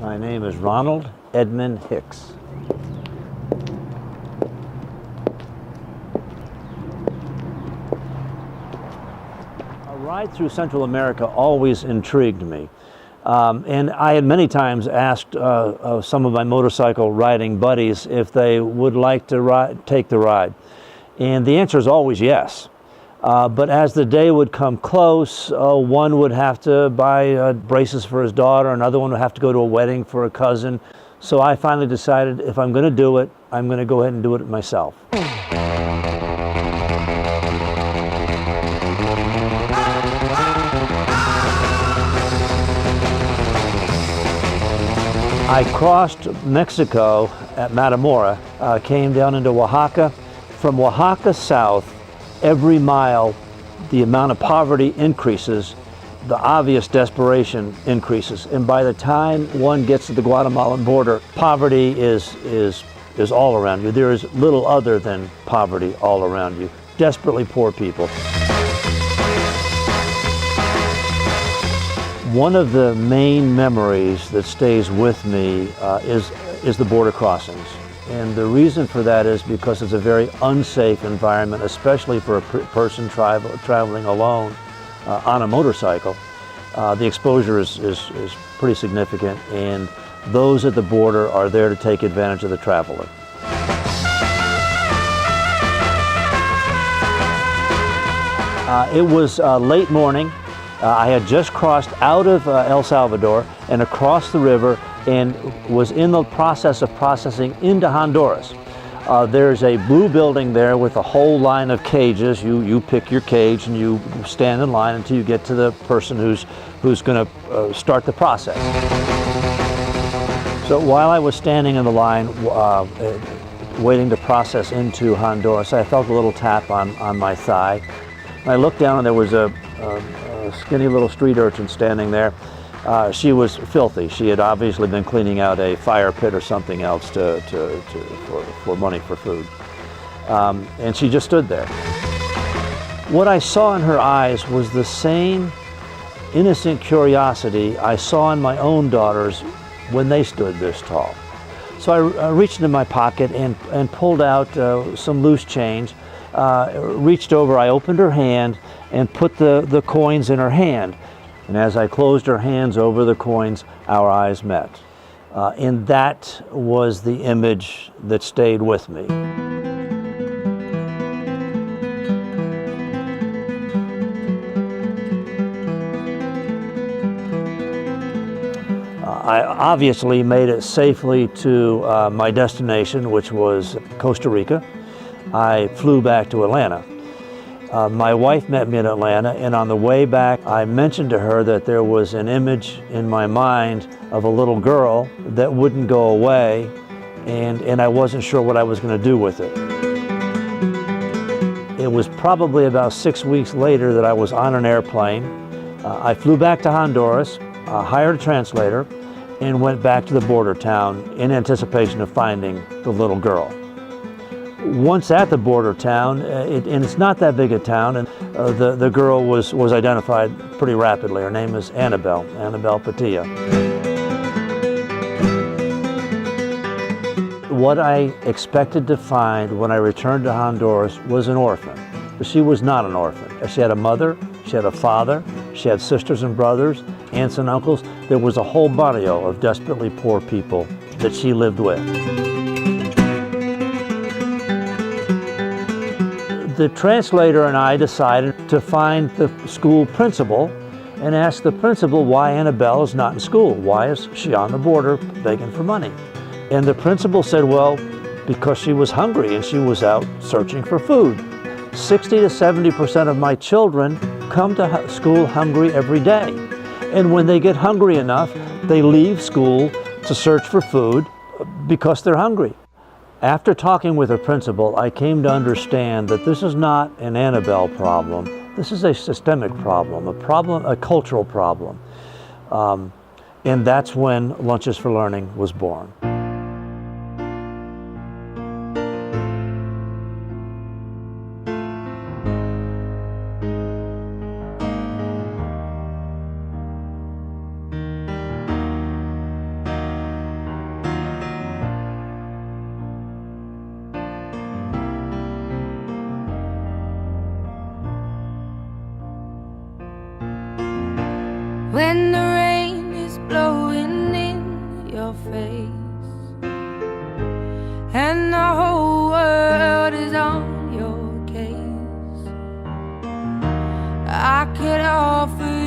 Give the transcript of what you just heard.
My name is Ronald Edmund Hicks. A ride through Central America always intrigued me. And I had many times asked some of my motorcycle riding buddies if they would like to take the ride. And the answer is always yes. But as the day would come close, one would have to buy braces for his daughter, another one would have to go to a wedding for a cousin. So I finally decided if I'm going to do it, I'm going to go ahead and do it myself. I crossed Mexico at Matamoros, came down into Oaxaca. From Oaxaca south, every mile, the amount of poverty increases, the obvious desperation increases. And by the time one gets to the Guatemalan border, poverty is all around you. There is little other than poverty all around you. Desperately poor people. One of the main memories that stays with me is the border crossings. And the reason for that is because it's a very unsafe environment, especially for a person traveling alone on a motorcycle. The exposure is pretty significant, and those at the border are there to take advantage of the traveler. It was late morning. I had just crossed out of El Salvador and across the river and was in the process of processing into Honduras. There's a blue building there with a whole line of cages. You pick your cage and you stand in line until you get to the person who's going to start the process. So while I was standing in the line waiting to process into Honduras, I felt a little tap on my thigh. And I looked down and there was a skinny little street urchin standing there. She was filthy. She had obviously been cleaning out a fire pit or something else for money for food. And she just stood there. What I saw in her eyes was the same innocent curiosity I saw in my own daughters when they stood this tall. So I reached into my pocket and pulled out some loose change, reached over, I opened her hand and put the coins in her hand. And as I closed her hands over the coins, our eyes met. And that was the image that stayed with me. I obviously made it safely to my destination, which was Costa Rica. I flew back to Atlanta. My wife met me in Atlanta, and on the way back, I mentioned to her that there was an image in my mind of a little girl that wouldn't go away, and I wasn't sure what I was going to do with it. It was probably about 6 weeks later that I was on an airplane. I flew back to Honduras, hired a translator, and went back to the border town in anticipation of finding the little girl. Once at the border town, and it's not that big a town, and the girl was identified pretty rapidly. Her name is Annabelle Padilla. What I expected to find when I returned to Honduras was an orphan. But she was not an orphan. She had a mother, she had a father, she had sisters and brothers, aunts and uncles. There was a whole barrio of desperately poor people that she lived with. The translator and I decided to find the school principal and ask the principal why Annabelle is not in school. Why is she on the border begging for money? And the principal said, well, because she was hungry and she was out searching for food. 60 to 70% of my children come to school hungry every day. And when they get hungry enough, they leave school to search for food because they're hungry. After talking with her principal, I came to understand that this is not an Annabelle problem. This is a systemic problem, a cultural problem. And that's when Lunches for Learning was born. when the rain is blowing in your face and the whole world is on your case. I could offer